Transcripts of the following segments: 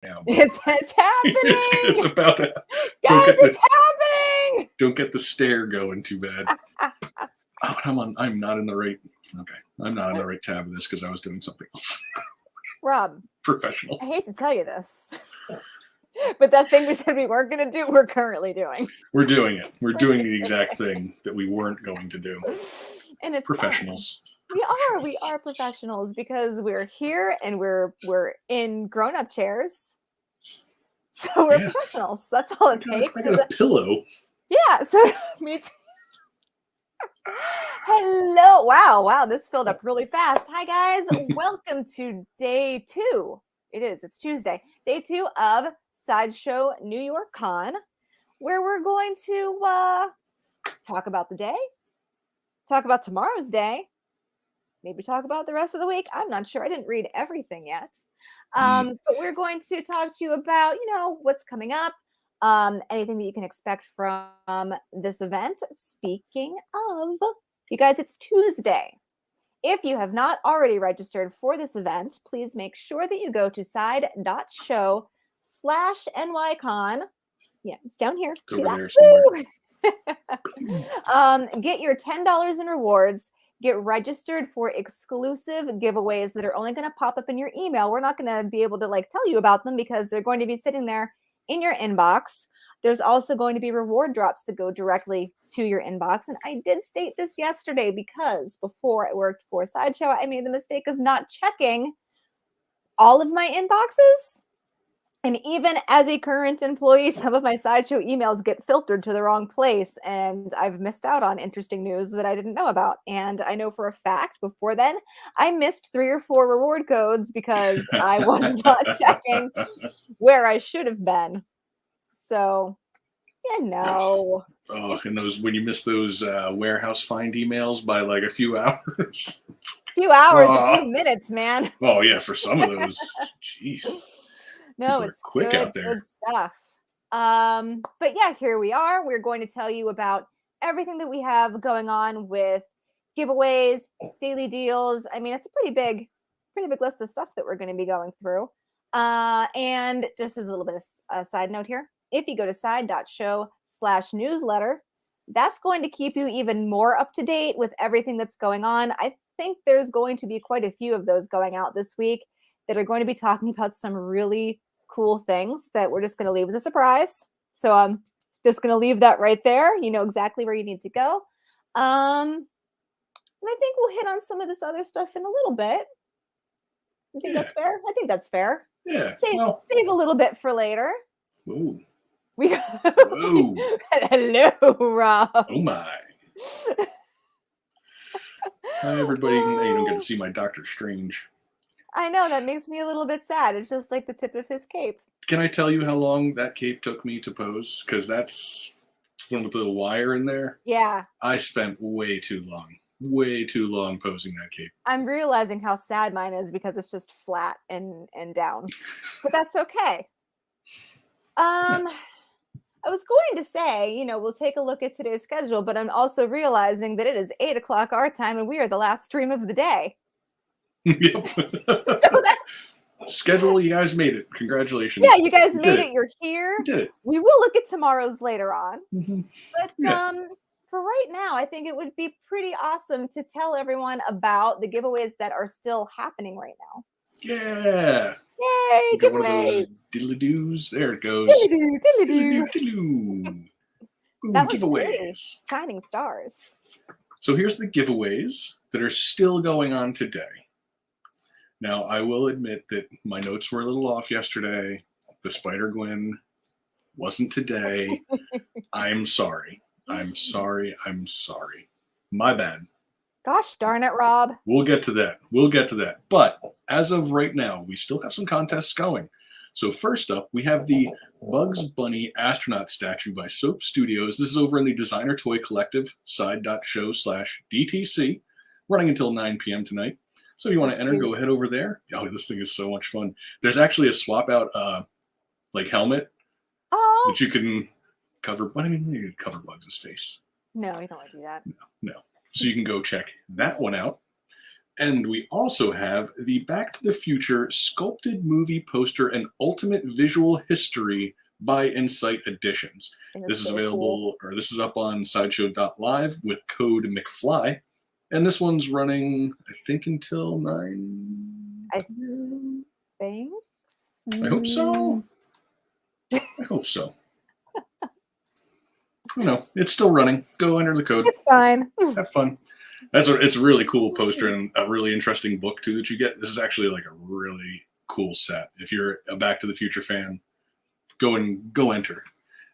now. It's happening. It's about to. Guys, it's happening. Don't get the stare going too bad. Oh, I'm not in the right. Okay, I'm not in the right tab of this because I was doing something else. Rob, Professional. I hate to tell you this, but that thing we said we weren't going to do, we're currently doing. We're doing it. We're doing the exact thing that we weren't going to do. And it's professionals. Fun. We are professionals because we're here and we're in grown-up chairs. So we're professionals. That's all it takes. I got a pillow. Yeah, so me too. Hello. Wow, this filled up really fast. Hi guys, welcome to day 2. It's Tuesday. Day 2 of Sideshow New York Con, where we're going to talk about the day, talk about tomorrow's day, maybe talk about the rest of the week. I'm not sure. I didn't read everything yet. But we're going to talk to you about, what's coming up, anything that you can expect from this event. Speaking of, you guys, it's Tuesday. If you have not already registered for this event, please make sure that you go to side.show/NYCon. Yeah, it's down here. It's over there somewhere. Get your $10 in rewards. Get registered for exclusive giveaways that are only going to pop up in your email. We're not going to be able to tell you about them because they're going to be sitting there in your inbox. There's also going to be reward drops that go directly to your inbox. And I did state this yesterday because before I worked for Sideshow, I made the mistake of not checking all of my inboxes. And even as a current employee, some of my Sideshow emails get filtered to the wrong place, and I've missed out on interesting news that I didn't know about. And I know for a fact before then, I missed 3 or 4 reward codes because I was not checking where I should have been. So, Oh, and when you miss those warehouse find emails by a few hours. A few minutes, man. Oh, yeah, for some of those. Jeez. No, it's quick out there. Good stuff. But yeah, here we are. We're going to tell you about everything that we have going on with giveaways, daily deals. I mean, it's a pretty big list of stuff that we're going to be going through. And just as a little bit of a side note here, if you go to side.show/newsletter, that's going to keep you even more up to date with everything that's going on. I think there's going to be quite a few of those going out this week that are going to be talking about some really cool things that we're just going to leave as a surprise. So I'm just going to leave that right there. You know exactly where you need to go. And I think we'll hit on some of this other stuff in a little bit. You think that's fair? I think that's fair. Yeah. Save a little bit for later. Whoa. Whoa. Hello, Rob. Oh my. Hi, everybody. You don't get to see my Doctor Strange. I know, that makes me a little bit sad. It's just like the tip of his cape. Can I tell you how long that cape took me to pose? Because that's one with the little wire in there. Yeah. I spent way too long posing that cape. I'm realizing how sad mine is because it's just flat and down. But that's okay. I was going to say, we'll take a look at today's schedule, but I'm also realizing that it is 8 o'clock our time and we are the last stream of the day. Yep. Schedule, you guys made it. Congratulations. Yeah, you guys made it. You're here. You did it. We will look at tomorrow's later on. Mm-hmm. But for right now, I think it would be pretty awesome to tell everyone about the giveaways that are still happening right now. Yeah. Yay, giveaways. Diddly-doos. There it goes. Diddly-doo. That was giveaways. Shining stars. So here's the giveaways that are still going on today. Now, I will admit that my notes were a little off yesterday. The Spider-Gwen wasn't today. I'm sorry. My bad. Gosh darn it, Rob. We'll get to that. But as of right now, we still have some contests going. So first up, we have the Bugs Bunny astronaut statue by Soap Studios. This is over in the Designer Toy Collective, side.show/DTC, running until 9 p.m. tonight. So if you want to enter, go ahead over there. Oh, this thing is so much fun. There's actually a swap out helmet that you can cover. But I mean, you can cover Bugs' face. No, you don't want to do that. No. So you can go check that one out. And we also have the Back to the Future sculpted movie poster and ultimate visual history by Insight Editions. And This it's is so available, or this is up on sideshow.live with code McFly. And this one's running, I think, until 9. I think. I hope so. I hope so. It's still running. Go enter the code. It's fine. Have fun. It's a really cool poster and a really interesting book too that you get. This is actually like a really cool set. If you're a Back to the Future fan, go enter.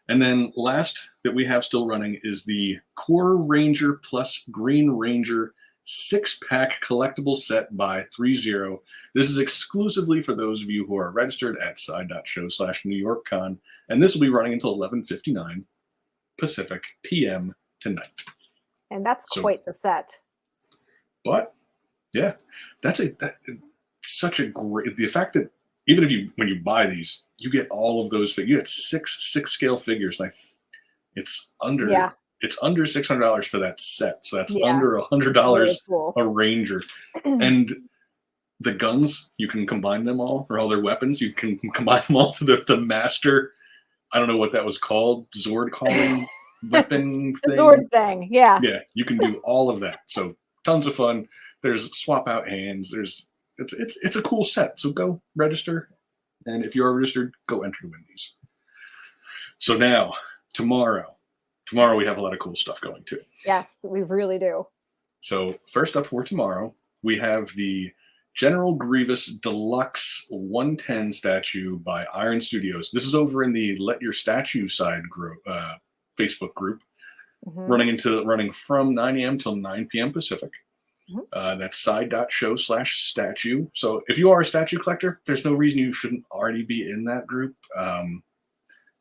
And then last that we have still running is the Core Ranger plus Green Ranger 6-pack collectible set by 30. This is exclusively for those of you who are registered at side.show/New York Con, and this will be running until 11:59 Pacific PM tonight. And that's quite the set. But yeah, that's such a great, the fact that even when you buy these, you get all of those figures. You get six scale figures, and it's under $600 for that set. So that's under $100 really cool. a Ranger. And the guns, you can combine them all, or all their weapons, you can combine them all to the master. I don't know what that was called, Zord calling weapon thing. Zord thing, yeah. Yeah, you can do all of that. So tons of fun. There's swap out hands. It's a cool set. So go register, and if you are registered, go enter to win these. So now tomorrow we have a lot of cool stuff going too. Yes, we really do. So first up for tomorrow, we have the General Grievous Deluxe 110 statue by Iron Studios. This is over in the Let Your Statue Side group, Facebook group, running from 9 a.m. till 9 p.m. Pacific. That's side.show/statue. So if you are a statue collector, there's no reason you shouldn't already be in that group and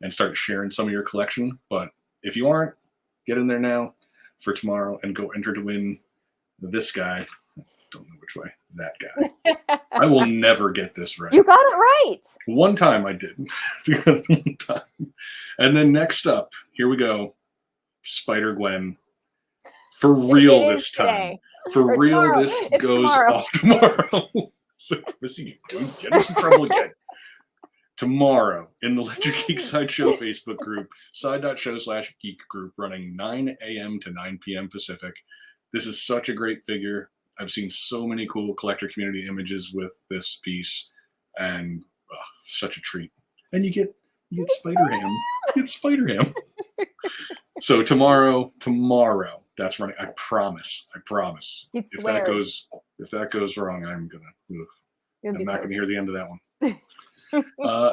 start sharing some of your collection. But if you aren't, get in there now for tomorrow and go enter to win this guy. I don't know which way. That guy. I will never get this right. You got it right. One time I did. One time. And then next up, here we go. Spider-Gwen. For real this time. Today. For Or real, tomorrow. this It's goes tomorrow. off tomorrow. So, listen, get us in trouble again. Tomorrow, in the Let Your Geek Sideshow Facebook group, side.show/geek group, running 9 a.m. to 9 p.m. Pacific. This is such a great figure. I've seen so many cool collector community images with this piece, and such a treat. And you get Spider-Ham. You get Spider-Ham. So tomorrow, that's running. I promise. He If swears. that goes wrong, I'm not gonna hear the end of that one.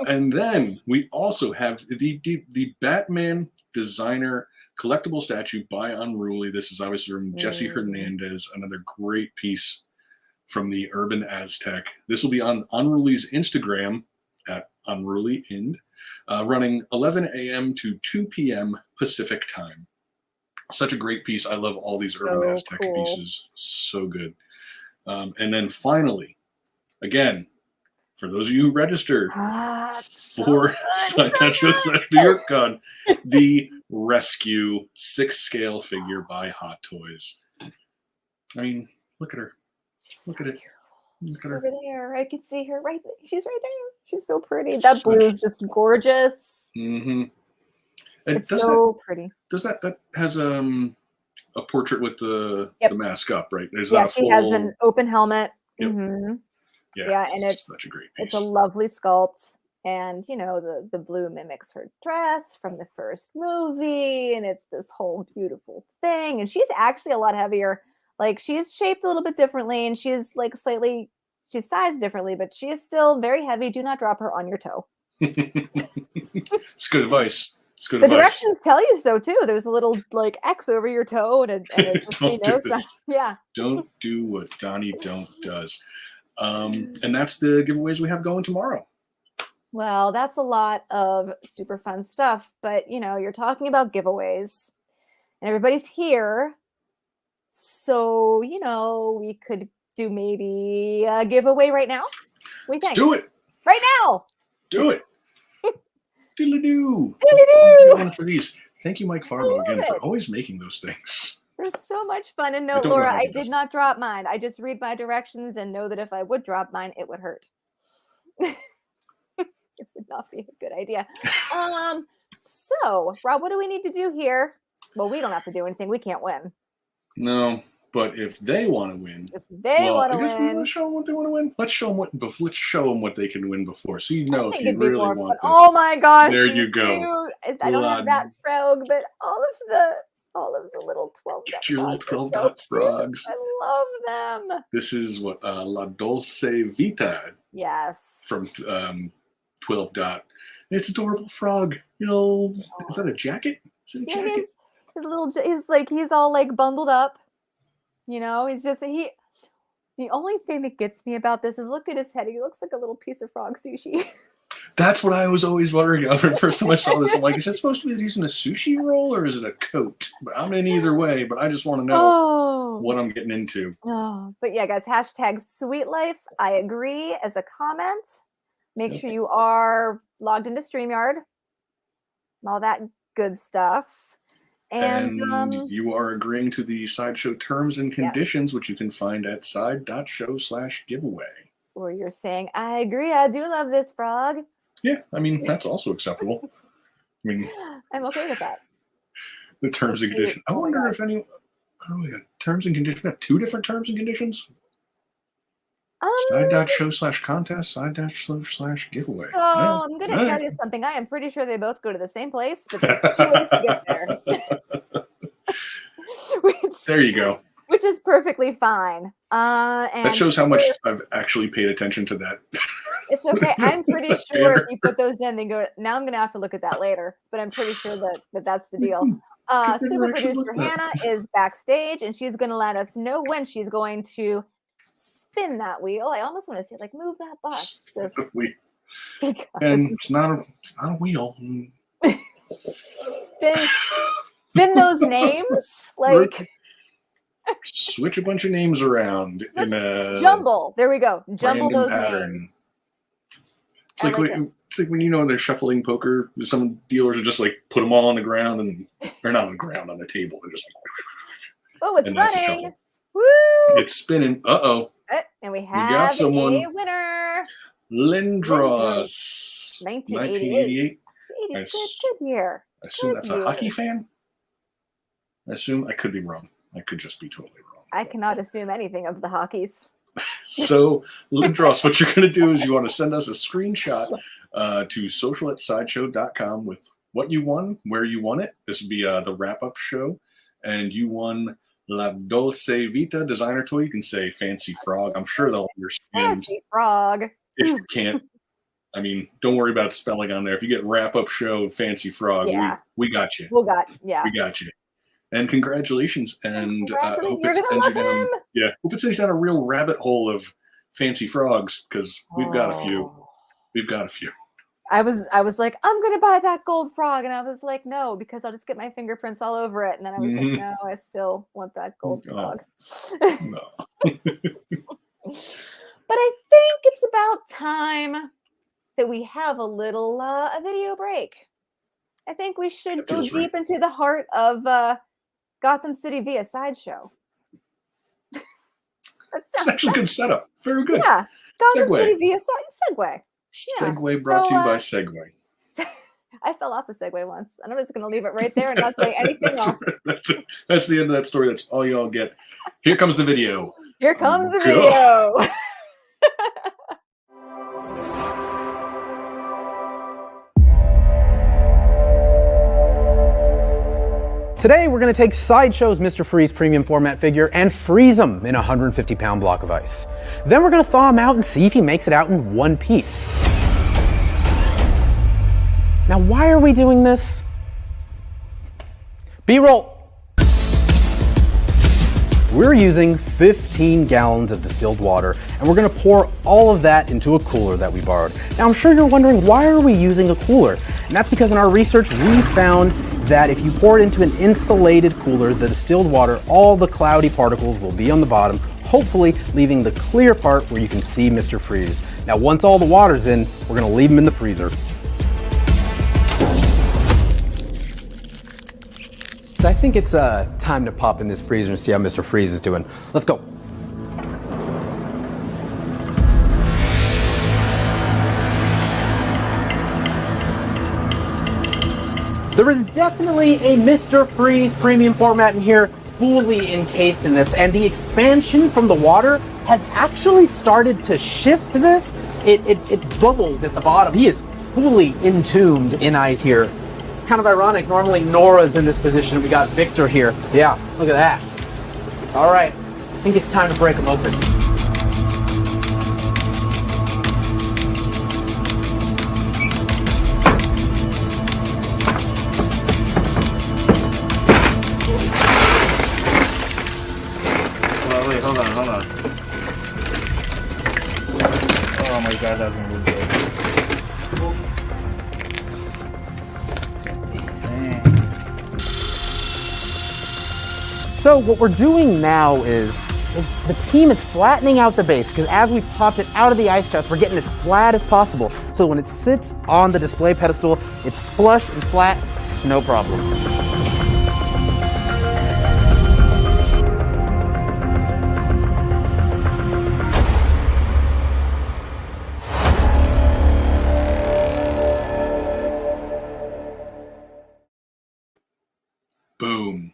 And then we also have the Batman designer collectible statue by Unruly. This is obviously from Jesse Hernandez, another great piece from the Urban Aztec. This will be on Unruly's Instagram at UnrulyInd, running 11 a.m. to 2 p.m. Pacific time. Such a great piece. I love all these Urban Aztec pieces. So good. And then finally, again, for those of you who registered for New York Con, the Rescue 6-scale figure by Hot Toys. I mean, look at her. Look at it. Look at her. Over there. I can see her right there. She's right there. She's so pretty. That blue is just gorgeous. Mm-hmm. It's so pretty. That has a portrait with the mask up, right? There's she has an open helmet. Yep. Mm-hmm. Yeah, and it's such a great piece. It's a lovely sculpt, and the blue mimics her dress from the first movie, and it's this whole beautiful thing. And she's actually a lot heavier. Like, she's shaped a little bit differently, and she's like she's sized differently, but she is still very heavy. Do not drop her on your toe. It's good advice. The directions tell you so too. There's a little like X over your toe, and it just Don't do what Donnie Don't does. And that's the giveaways we have going tomorrow. Well, that's a lot of super fun stuff, but you're talking about giveaways, and everybody's here, so we could do maybe a giveaway right now. We think. Let's do it right now. Do it. Doodly-doo. For these. Thank you, Mike Farlow, again for always making those things. There's so much fun. And I no, don't know Laura, how I to do did this. not drop mine. I just read my directions and know that if I would drop mine, it would hurt. It would not be a good idea. So, Rob, what do we need to do here? Well, we don't have to do anything. We can't win. No, but if they want to win, If they well, want to I guess we want win, to show them what they want to win. Let's show them what they can win before. So you I know if think you it'd be really more want fun. this. Oh my gosh, There you you go. do. I don't have that frog, but all of the little 12 Get your little frogs are 12 so dot cute. frogs. I love them. This is what La Dolce Vita Yes. from 12 dot. It's adorable frog. You know, is that a jacket? Is it a Yeah, jacket? he's all like bundled up. You know, the only thing that gets me about this is look at his head. He looks like a little piece of frog sushi. That's what I was always wondering. The first time I saw this, I'm like, is it supposed to be that he's in a sushi roll or is it a coat? But I'm in either way, but I just want to know what I'm getting into. Oh, but yeah, guys, hashtag sweet life. I agree as a comment. Make sure you are logged into StreamYard. All that good stuff. And you are agreeing to the Sideshow terms and conditions, which you can find at side.show/giveaway. Or you're saying, I agree, I do love this frog. Yeah, I mean, that's also acceptable. I mean, I'm okay with that. The terms and conditions. I wonder if any terms and conditions. We have 2 different terms and conditions. Side.show/contest, side.show/giveaway. So I'm going to tell you something. I am pretty sure they both go to the same place, but there's 2 ways to get there. There you go. Which is perfectly fine. And that shows how much I've actually paid attention to that. It's okay. I'm pretty sure if you put those in, then go. Now I'm going to have to look at that later, but I'm pretty sure that's the deal. Super producer Hannah is backstage, and she's going to let us know when she's going to spin that wheel. I almost want to say, like, move that bus. And it's not a wheel. Spin those names, like switch a bunch of names around in a jumble. There we go. Jumble those pattern. names. It's like when they're shuffling poker. Some dealers are just like put them all on the ground, and they're not on the ground, on the table. They're just it's running. Woo! It's spinning. And we have a winner. Lindros. 1988. 80's good year. I assume that's a hockey fan. I could be wrong. I could just be totally wrong. I cannot assume anything of the hockeys. So, Lindros, what you're going to do is you want to send us a screenshot to social@sideshow.com with what you won, where you won it. This would be the wrap-up show. And you won La Dolce Vita designer toy. You can say Fancy Frog. I'm sure they'll understand. Fancy Frog. If you can't, I mean, don't worry about spelling on there. If you get wrap-up show Fancy Frog, we got you. We got you. And congratulations. And hope it sends you down a real rabbit hole of fancy frogs, because we've got a few. I was like, I'm gonna buy that gold frog, and I was like, no, because I'll just get my fingerprints all over it. And then I was like, no, I still want that gold frog. No. But I think it's about time that we have a little a video break. I think we should go deep into the heart of Gotham City via Sideshow. It's actually a good setup. Very good. Yeah. Gotham City via Segway. Segway brought to you by Segway. I fell off a Segway once, and I'm just going to leave it right there and not say anything else. That's the end of that story. That's all y'all get. Here comes the video. Here comes the video. Today, we're going to take Sideshow's Mr. Freeze premium format figure and freeze him in a 150-pound block of ice. Then we're going to thaw him out and see if he makes it out in one piece. Now, why are we doing this? B-roll. We're using 15 gallons of distilled water, and we're going to pour all of that into a cooler that we borrowed. Now, I'm sure you're wondering, why are we using a cooler? And that's because in our research, we found that if you pour it into an insulated cooler, the distilled water, all the cloudy particles will be on the bottom, hopefully leaving the clear part where you can see Mr. Freeze. Now, once all the water's in, we're going to leave him in the freezer. I think it's time to pop in this freezer and see how Mr. Freeze is doing. Let's go. There is definitely a Mr. Freeze premium format in here, fully encased in this, and the expansion from the water has actually started to shift this. It bubbled at the bottom. He is fully entombed in ice here. It's kind of ironic. Normally Nora's in this position. We got Victor here. Yeah, look at that. All right, I think it's time to break him open. Hold on. Oh my god, that's gonna be good. So what we're doing now is the team is flattening out the base, because as we popped it out of the ice chest, we're getting as flat as possible. So when it sits on the display pedestal, it's flush and flat, it's no problem. Boom.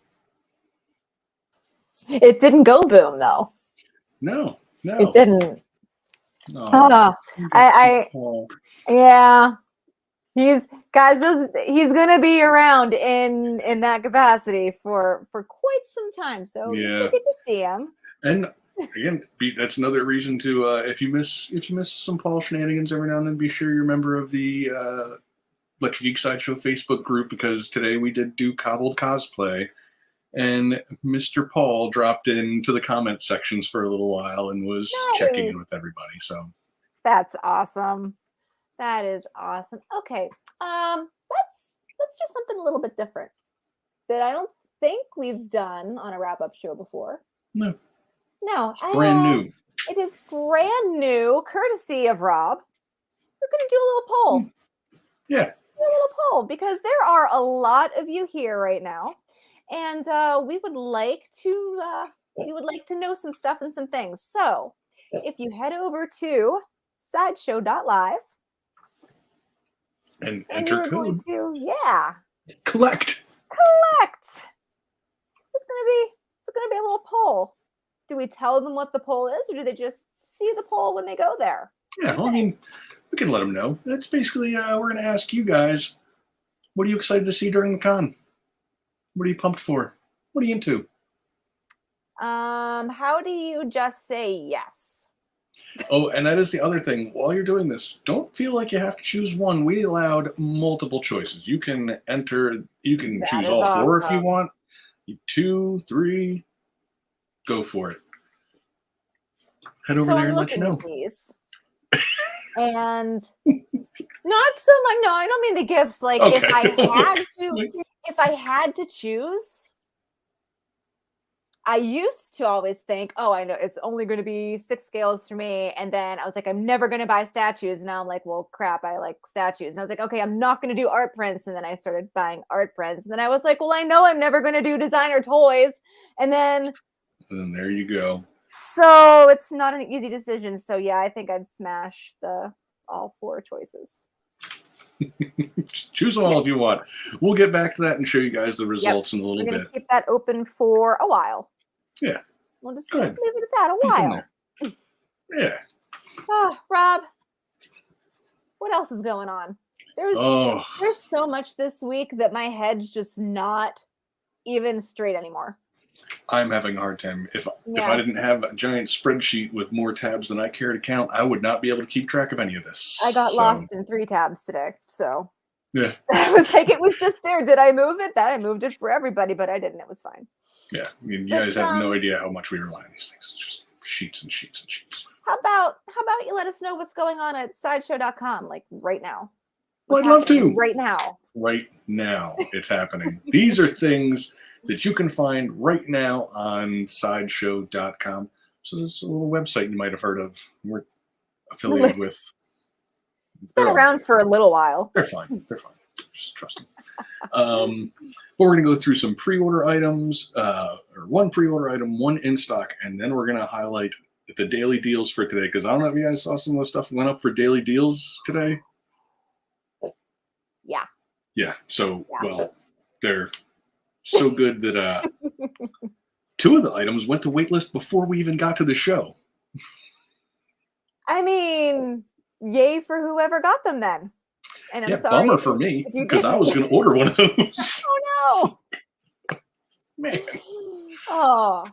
It didn't go boom though. No. It didn't. No. Oh, yeah. He's gonna be around in that capacity for quite some time. So you still get to see him. And again, that's another reason to if you miss some Paul shenanigans every now and then, be sure you're a member of the Electric Geek Sideshow Facebook group, because today we did do cobbled cosplay, and Mr. Paul dropped into the comment sections for a little while and was checking in with everybody. So that's awesome. That is awesome. Okay, let's do something a little bit different that I don't think we've done on a wrap-up show before. No, it's brand new. It is brand new, courtesy of Rob. We're gonna do a little poll. Yeah. A little poll, because there are a lot of you here right now, and we would like to know some stuff and some things. So if you head over to sideshow.live and enter code going to collect. It's gonna be a little poll. Do we tell them what the poll is, or do they just see the poll when they go there? Yeah, well, I mean, we can let them know. That's basically, we're going to ask you guys, what are you excited to see during the con? What are you pumped for? What are you into? How do you just say yes? Oh, and that is the other thing. While you're doing this, don't feel like you have to choose one. We allowed multiple choices. You can choose all four if you want. 2, 3, go for it. Head over there and let you know. And not so much. No, I don't mean the gifts. Like, okay. if I had to choose, I used to always think, oh, I know it's only going to be 6 scales for me. And then I was like, I'm never going to buy statues. And now I'm like, well, crap, I like statues. And I was like, okay, I'm not going to do art prints. And then I started buying art prints. And then I was like, well, I know I'm never going to do designer toys. And then there you go. So it's not an easy decision. So yeah, I think I'd smash all 4 choices. Choose them all if you want. We'll get back to that and show you guys the results in a little bit. We're gonna keep that open for a while. Yeah. We'll just leave it at that, a while. Yeah. Oh, Rob, what else is going on? There's so much this week that my head's just not even straight anymore. I'm having a hard time. If I didn't have a giant spreadsheet with more tabs than I care to count, I would not be able to keep track of any of this. I got lost in 3 tabs today, so yeah. I was like, it was just there. Did I move it? I moved it for everybody, but I didn't. It was fine. Yeah, I mean, you guys have no idea how much we rely on these things. It's just sheets and sheets and sheets. How about you let us know what's going on at sideshow.com, like right now? Well, I'd love to. Right now. Right now, it's happening. These are things that you can find right now on sideshow.com. So there's a little website you might have heard of. We're affiliated with. It's been around for a little while. They're fine. Just trust him. But we're going to go through some pre-order items, or one pre-order item, one in stock, and then we're going to highlight the daily deals for today. Because I don't know if you guys saw some of the stuff that went up for daily deals today. Yeah. Yeah. So, Yeah. well, they're so good that two of the items went to waitlist before we even got to the show. I mean, yay for whoever got them then. And I'm Yeah, sorry. bummer for me if you because I didn't. was going to order one of those. Oh Man. no. Oh.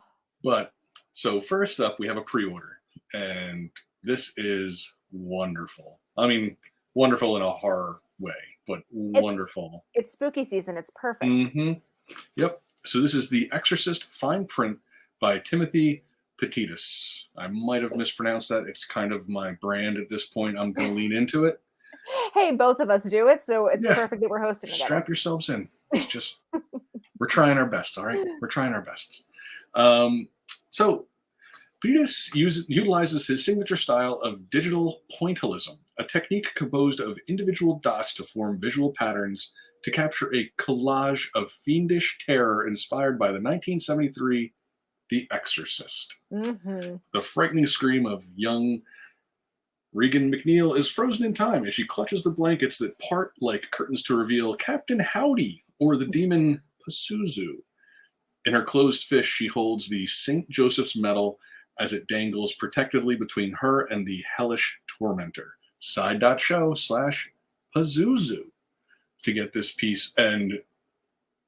But so first up, we have a pre-order, and this is wonderful. I mean, wonderful in a horror way, but wonderful. It's spooky season. It's perfect. Mm-hmm. Yep. So this is The Exorcist fine print by Timothy Petitus. I might have mispronounced that. It's kind of my brand at this point. I'm going to lean into it. Hey, both of us do it, so it's Yeah. perfect that we're hosting together. Strap yourselves in. It's just, we're trying our best, all right? We're trying our best. So Petitus utilizes his signature style of digital pointillism, a technique composed of individual dots to form visual patterns to capture a collage of fiendish terror inspired by the 1973 The Exorcist. Mm-hmm. The frightening scream of young Regan McNeil is frozen in time as she clutches the blankets that part like curtains to reveal Captain Howdy or the demon Pazuzu. In her closed fist, she holds the St. Joseph's medal as it dangles protectively between her and the hellish tormentor. Side.show/Pazuzu to get this piece. And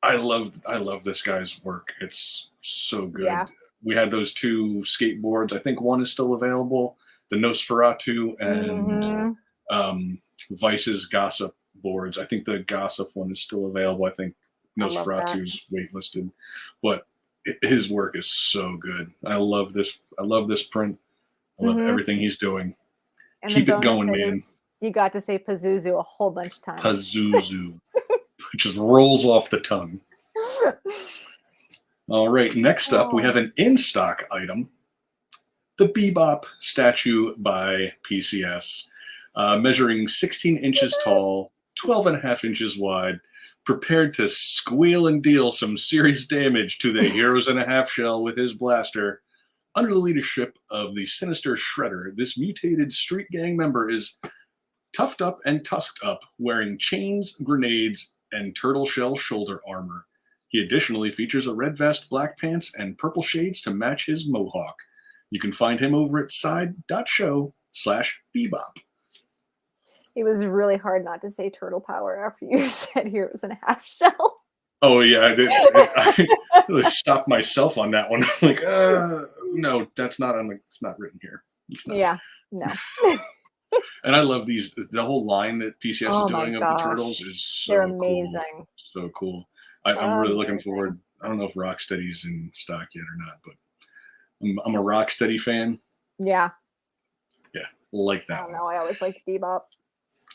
I love this guy's work. It's so good. Yeah. We had those two skateboards. I think one is still available. The Nosferatu and Vice's Gossip boards. I think the Gossip one is still available. I think Nosferatu's waitlisted, but his work is so good. I love this. I love this print. I love everything he's doing. And keep it going, man. You got to say Pazuzu a whole bunch of times. Pazuzu. It just rolls off the tongue. All right, next up, we have an in-stock item. The Bebop statue by PCS, measuring 16 inches tall, 12 and a half inches wide, prepared to squeal and deal some serious damage to the Heroes and a Half shell with his blaster. Under the leadership of the sinister Shredder, this mutated street gang member is toughed up and tusked up, wearing chains, grenades, and turtle shell shoulder armor. He additionally features a red vest, black pants, and purple shades to match his mohawk. You can find him over at side.show/Bebop. It was really hard not to say turtle power after you said Heroes and a Half shell. Oh, yeah, I did. I really stopped myself on that one. Like, no, that's not it's not written here. It's not. Yeah, no. And I love these. The whole line that PCS Oh is my doing of gosh. the turtles is so They're cool. amazing. So cool. I'm really looking Amazing. forward. I don't know if Rocksteady's in stock yet or not, but I'm a Rocksteady fan. Yeah. Yeah, like I that don't one. know. I always liked Bebop.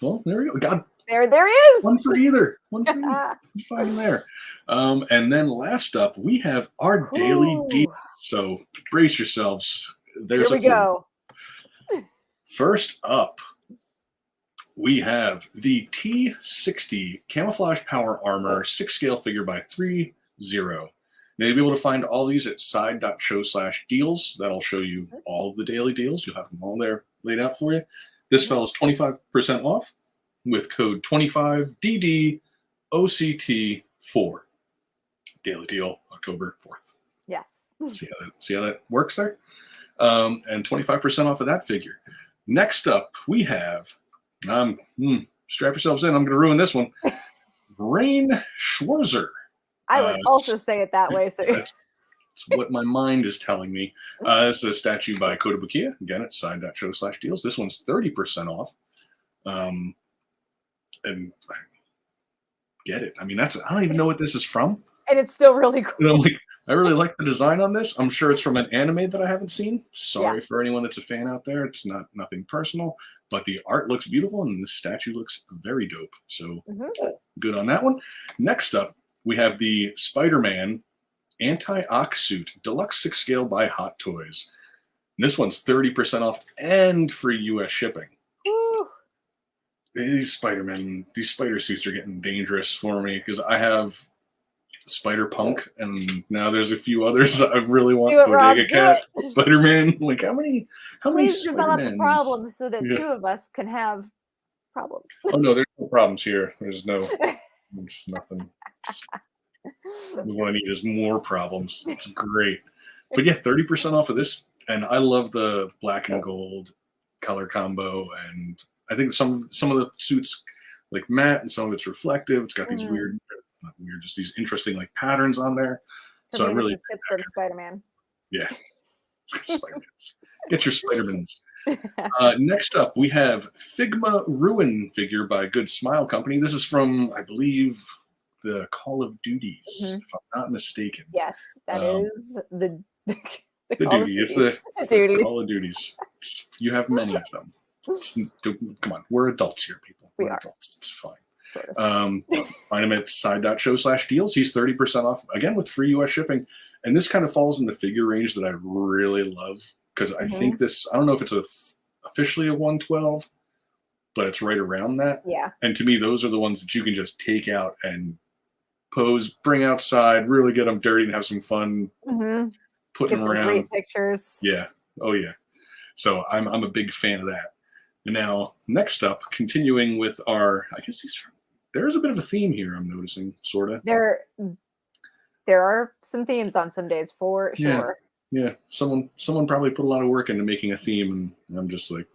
Well, there we go. God, There is. one for either. One for either. You find them there. And then last up, we have our daily Ooh. deal. So brace yourselves. There's Here we go. First up, we have the T60 Camouflage Power Armor 6-scale figure by 3-0. Now, you'll be able to find all these at side.show/deals. That'll show you all of the daily deals. You'll have them all there laid out for you. This fell is 25% off with code 25DDOCT4. Daily deal, October 4th. Yes. See how that works there? And 25% off of that figure. Next up, we have, strap yourselves in, I'm going to ruin this one, Rain Schwarzer. I would also say it that way. So That's what my mind is telling me. It's a statue by Kotobukiya. Again, it's side.show/deals. This one's 30% off. And I get it. I mean, I don't even know what this is from. and it's still really cool. And I'm like, I really like the design on this. I'm sure it's from an anime that I haven't seen. Sorry for anyone that's a fan out there. It's nothing personal, but the art looks beautiful and the statue looks very dope. So good on that one. Next up, we have the Spider-Man Anti-Ox Suit Deluxe 6-scale by Hot Toys. And this one's 30% off and free US shipping. Woo. these Spider-Man, these spider suits are getting dangerous for me because I have Spider Punk, and now there's a few others I really want. Do it, Rob, Bodega do Cat, it. Spider-Man. Like how many Please develop a Spider-Mans? problem so that Yeah. 2 of us can have problems. Oh no, there's no problems here. There's nothing. What I need is more problems. It's great. But yeah, 30% off of this. And I love the black and gold color combo. And I think some of the suits like matte and some of it's reflective. It's got these weird, not weird, just these interesting like patterns on there. For So me, I really this is Pittsburgh Spider-Man. yeah. Spider-Mans. Get your Spider-Mans. Next up, we have Figma Ruin figure by Good Smile Company. This is from, I believe, the Call of Duties, if I'm not mistaken. Yes, that is the The duty. It's the Call of Duties. You have many of them. Come on, we're adults here, people. We're adults. It's fine. Sort of. Find him at side.show/deals. He's 30% off, again, with free US shipping. And this kind of falls in the figure range that I really love because I think this, I don't know if it's officially a 112, but it's right around that. Yeah. And to me, those are the ones that you can just take out and pose, bring outside, really get them dirty and have some fun putting them around. Great pictures. Yeah. Oh, yeah. So I'm a big fan of that. And now, next up, continuing with our, I guess there's a bit of a theme here I'm noticing, sort of. There are some themes on some days, for sure. Yeah. Someone probably put a lot of work into making a theme, and I'm just like,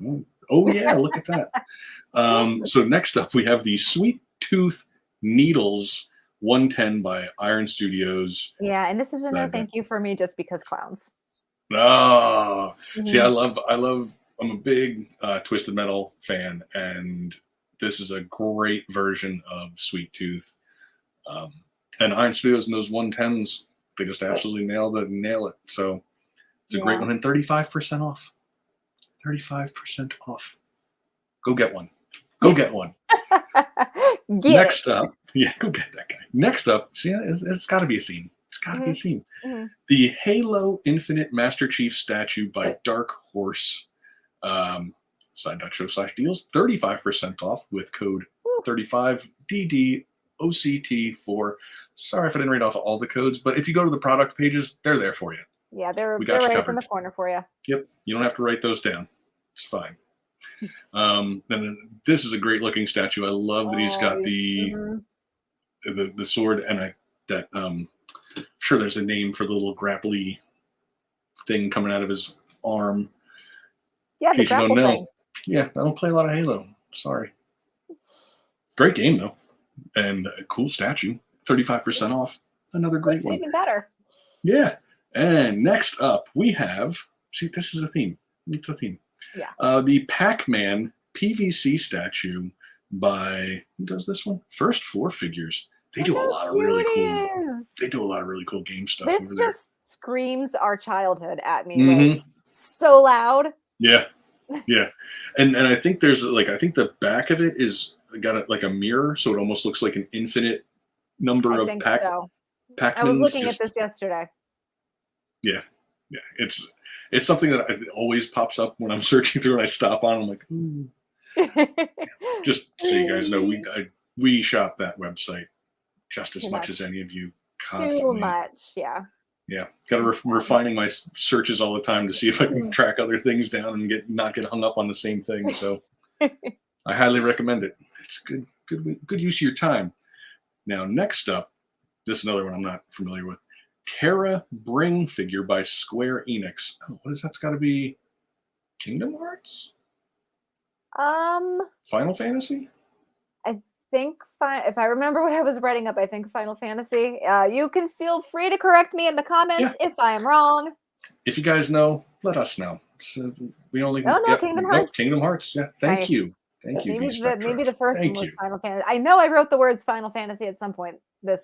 oh yeah, look at that. So next up, we have the Sweet Tooth Needles 110 by Iron Studios. Yeah, and this is a no thank you for me just because clowns. Oh, see, I'm a big Twisted Metal fan, and this is a great version of Sweet Tooth. And Iron Studios and those 110s, they just absolutely nail it. So it's a great one, and 35% off. 35% off. Go get one. Go get one. Next up, go get that guy. Next up, see, it's got to be a theme. It's got to be a theme. The Halo Infinite Master Chief statue by Dark Horse. Side.show/deals, 35% off with code 35DDOCT4. Sorry if I didn't read off all the codes, but if you go to the product pages, they're there for you. Yeah, they're right up in the corner for you. Yep, you don't have to write those down. It's fine. Then this is a great looking statue. I love that he's got the sword, and I'm sure there's a name for the little grapply thing coming out of his arm. Yeah, the grapple thing. Yeah, I don't play a lot of Halo. Sorry. Great game though, and a cool statue. 35% off. Another great one. Even better. Yeah. And next up, we have. See, this is a theme. It's a theme. Yeah. The Pac-Man PVC statue by who does this one? First Four Figures. They do a lot of really cool. They do a lot of really cool game stuff. This over just screams our childhood at me. Like, so loud. Yeah. Yeah. And I think there's I think the back of it is got like a mirror, so it almost looks like an infinite number of Pac-Mans. I was looking at this yesterday. Yeah. Yeah. It's something that always pops up when I'm searching through and I stop on. I'm like, ooh. Just so you guys know, we shop that website just as much as any of you constantly. Too much, yeah. Yeah, got to refining my searches all the time to see if I can track other things down and not get hung up on the same thing. So I highly recommend it. It's good use of your time. Now, next up, this is another one I'm not familiar with. Terra Bring figure by Square Enix. Oh, what is that's got to be? Kingdom Hearts? Final Fantasy? I think if I remember what I was writing up, I think Final Fantasy. You can feel free to correct me in the comments if I am wrong. If you guys know, let us know. We only Kingdom Hearts. Kingdom Hearts. Yeah, thank you. Thank you. Maybe the first one was Final Fantasy. I know I wrote the words Final Fantasy at some point. At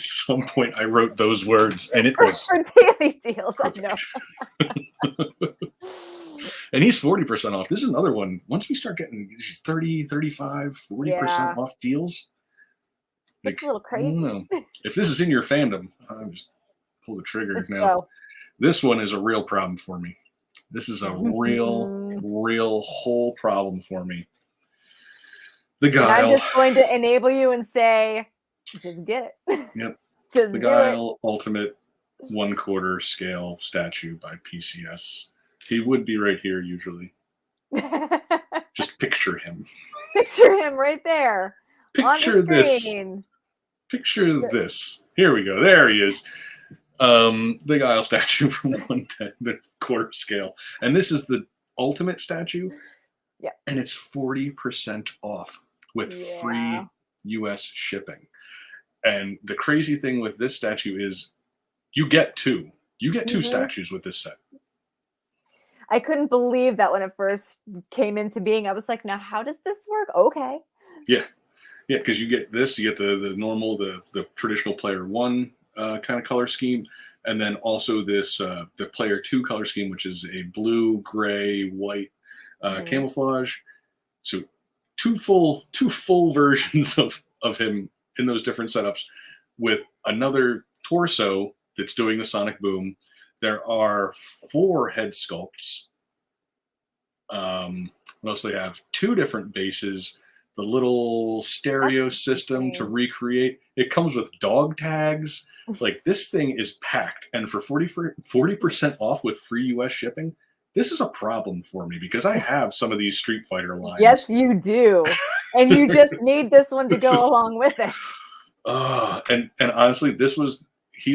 some point, I wrote those words, and it was for daily deals. Perfect. I know. And he's 40% off. This is another one. Once we start getting 30, 35, 40% off deals, it's a little crazy. If this is in your fandom, I'll just pull the trigger now. This one is a real problem for me. This is a real whole problem for me. The And I'm Guile. just going to enable you and say, just get it. Yep. Just The do Guile Ultimate 1/4 scale statue by PCS. He would be right here usually. it. Just picture him. Picture him right there Picture on the this. screen. Picture this. Here we go. There he is. The Guile statue from 1/10, the 1/4 scale. And this is the ultimate statue. Yeah. And it's 40% off with free US shipping. And the crazy thing with this statue is you get two. You get two statues with this set. I couldn't believe that when it first came into being. I was like, now how does this work? Okay. Yeah. Yeah, because you get this, you get the normal, the traditional player 1 kind of color scheme, and then also this the player 2 color scheme, which is a blue, gray, white camouflage. So two full versions of him in those different setups, with another torso that's doing the sonic boom. There are 4 head sculpts. What else they have? 2 different bases. The little stereo That's system to insane. recreate. It comes with dog tags. Like, this thing is packed, and for 40% off with free US shipping, this is a problem for me because I have some of these Street Fighter lines. Yes, you do. And you just need this one to go along with it. And honestly, he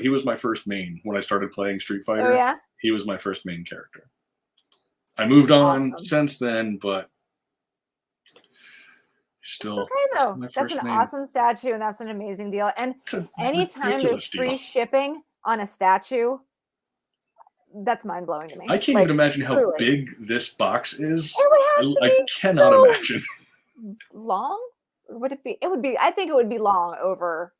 was my first main when I started playing Street Fighter. Oh, yeah? He was my first main character. I moved on Awesome. since then, but still. It's okay, though. my That's first an main. awesome statue, and that's an amazing deal. And It's a anytime there's ridiculous free deal. shipping on a statue, that's mind-blowing to me. I can't Like, even imagine how truly. big this box is. It would have to I be cannot so imagine. long. Or would it be? It would be. I think it would be long over.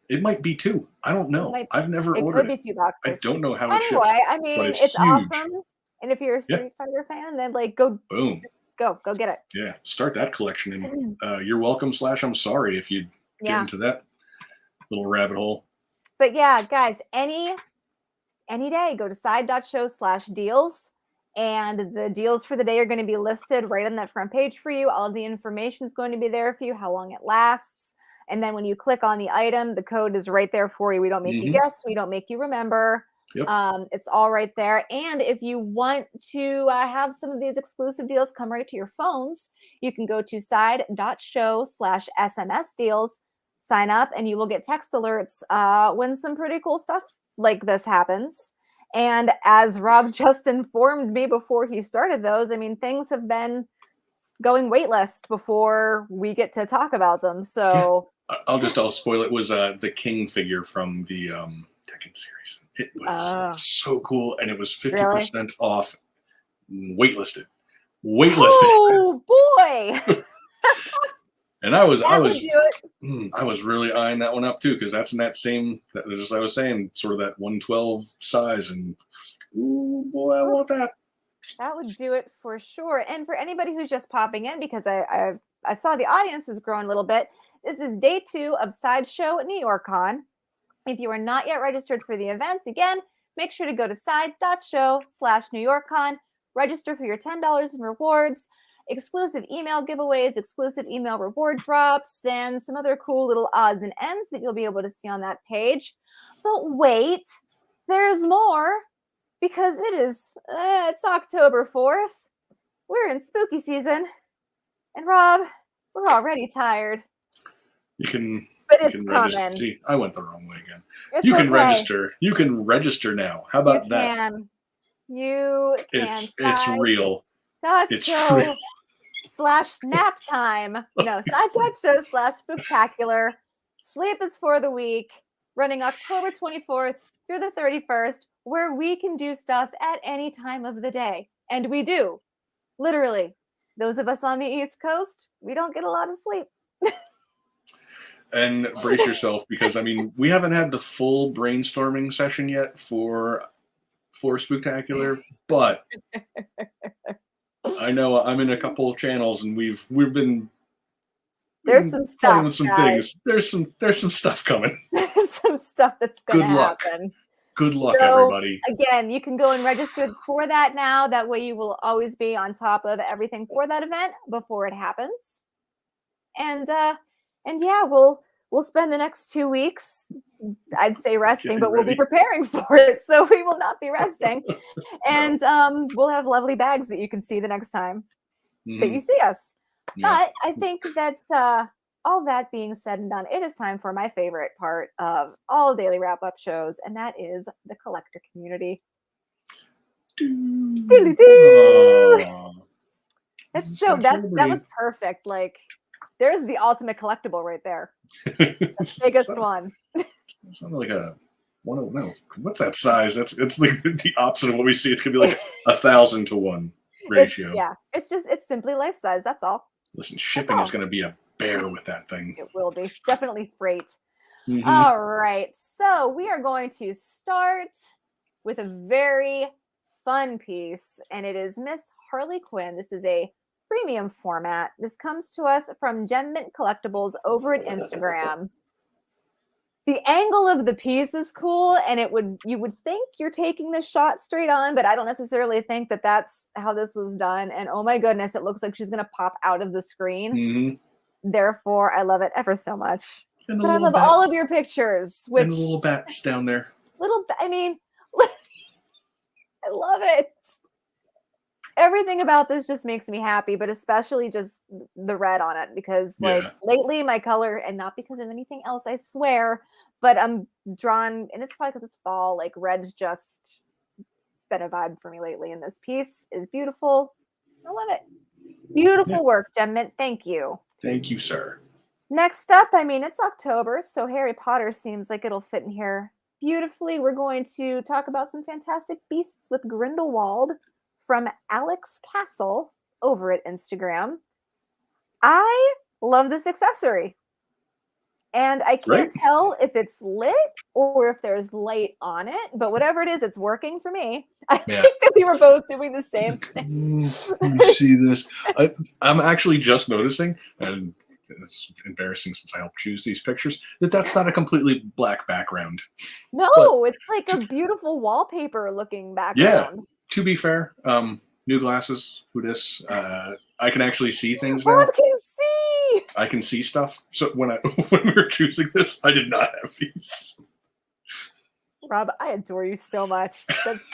It might be 2. I don't know. might- I've never It ordered could it. be 2 boxes. I don't know how it ships. Anyway, I mean, it's it's huge. awesome. And if you're a Street Fighter fan, then like go Boom. get it. Yeah, start that collection. And you're welcome / I'm sorry if you get Yeah. into that little rabbit hole. But yeah, guys, any day, go to side.show/deals. And the deals for the day are going to be listed right on that front page for you. All of the information is going to be there for you, how long it lasts. And then when you click on the item, the code is right there for you. We don't make you guess. We don't make you remember. Yep. It's all right there. And if you want to have some of these exclusive deals come right to your phones, you can go to side.show/SMS deals, sign up, and you will get text alerts when some pretty cool stuff like this happens. And as Rob just informed me before he started those, I mean, things have been going waitlist before we get to talk about them. So I'll spoil it. It was the King figure from the Tekken series. It was so cool, and it was 50% off. Waitlisted. Oh boy! And I was really eyeing that one up too, because that's in that same, as I was saying, sort of that 112 size, and ooh boy, I want that. That would do it for sure. And for anybody who's just popping in, because I saw the audience is growing a little bit. This is day 2 of Sideshow New York Con. If you are not yet registered for the event, again, make sure to go to side.show/New York Con, register for your $10 in rewards, exclusive email giveaways, exclusive email reward drops, and some other cool little odds and ends that you'll be able to see on that page. But wait, there's more, because it's October 4th. We're in spooky season. And Rob, we're already tired. But it's coming. See, I went the wrong way again. It's You can okay. register. You can register now. How about that? You can. It's real. It's real. /nap time. No, side.show/spooktacular. Sleep is for the week, running October 24th through the 31st, where we can do stuff at any time of the day. And we do. Literally. Those of us on the East Coast, we don't get a lot of sleep. And brace yourself, because I mean, we haven't had the full brainstorming session yet for Spooktacular, but I know I'm in a couple of channels, and we've been There's some stuff with some guys. things. There's some stuff coming. There's some stuff that's going to happen. Good luck, So, everybody. Again, you can go and register for that now. That way you will always be on top of everything for that event before it happens. And yeah, we'll spend the next 2 weeks, I'd say, resting, but we'll be preparing for it, so we will not be resting. And we'll have lovely bags that you can see the next time that you see us. But I think that all that being said and done, it is time for my favorite part of all daily wrap-up shows, and that is the collector community. It's so that was perfect. Like, there's the ultimate collectible right there. The biggest one. Something like a no. What's that size? It's like the opposite of what we see. It's gonna be like 1,000 to 1 ratio. It's simply life size. That's all. Listen, shipping is gonna be a bear with that thing. It will be. Definitely freight. All right. So we are going to start with a very fun piece, and it is Miss Harley Quinn. This is a premium format. This comes to us from Gem Mint Collectibles over at Instagram. The angle of the piece is cool, and you would think you're taking the shot straight on, but I don't necessarily think that that's how this was done. And oh my goodness, it looks like she's going to pop out of the screen. Therefore, I love it ever so much. But I love all of your pictures. And the little bats down there. I mean, I love it. Everything about this just makes me happy, but especially just the red on it, because lately my color, and not because of anything else, I swear, but I'm drawn, and it's probably because it's fall, like red's just been a vibe for me lately, and this piece is beautiful. I love it. Beautiful work, Gem Mint. Thank you. Thank you, sir. Next up, I mean, it's October, so Harry Potter seems like it'll fit in here beautifully. We're going to talk about some fantastic beasts with Grindelwald from Alex Castle over at Instagram. I love this accessory. And I can't tell if it's lit or if there's light on it, but whatever it is, it's working for me. I think that we were both doing the same thing. Let me see this. I'm actually just noticing, and it's embarrassing since I helped choose these pictures, that's not a completely black background. No, it's like a beautiful wallpaper looking background. Yeah. To be fair, new glasses, who dis? I can actually see things now. Rob can see. I can see stuff. So when we were choosing this, I did not have these. Rob, I adore you so much.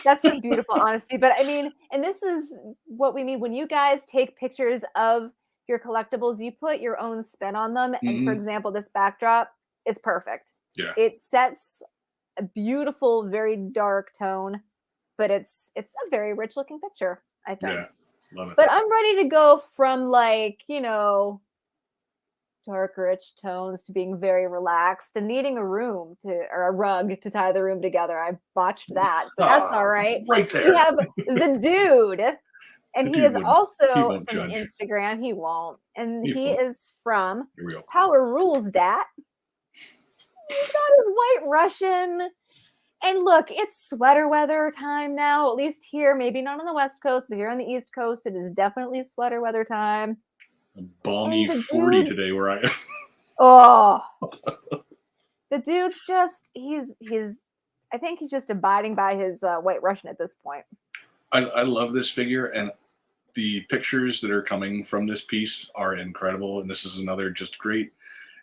That's a beautiful honesty. But I mean, and this is what we mean when you guys take pictures of your collectibles, you put your own spin on them. And for example, this backdrop is perfect. Yeah. It sets a beautiful, very dark tone, but it's a very rich looking picture, I think. Yeah, love it. But I'm ready to go from, like, dark, rich tones to being very relaxed and needing a rug to tie the room together. I botched that, but that's all right. Right there. We have the dude, and he is also from judge. Instagram. He won't. And He won't. is from Here we go. Power Rules Dat. He's got his White Russian. And look, it's sweater weather time now, at least here. Maybe not on the West Coast, but here on the East Coast, it is definitely sweater weather time. A balmy 40 today where I am. Oh, the dude's just, I think he's just abiding by his White Russian at this point. I love this figure, and the pictures that are coming from this piece are incredible. And this is another just great,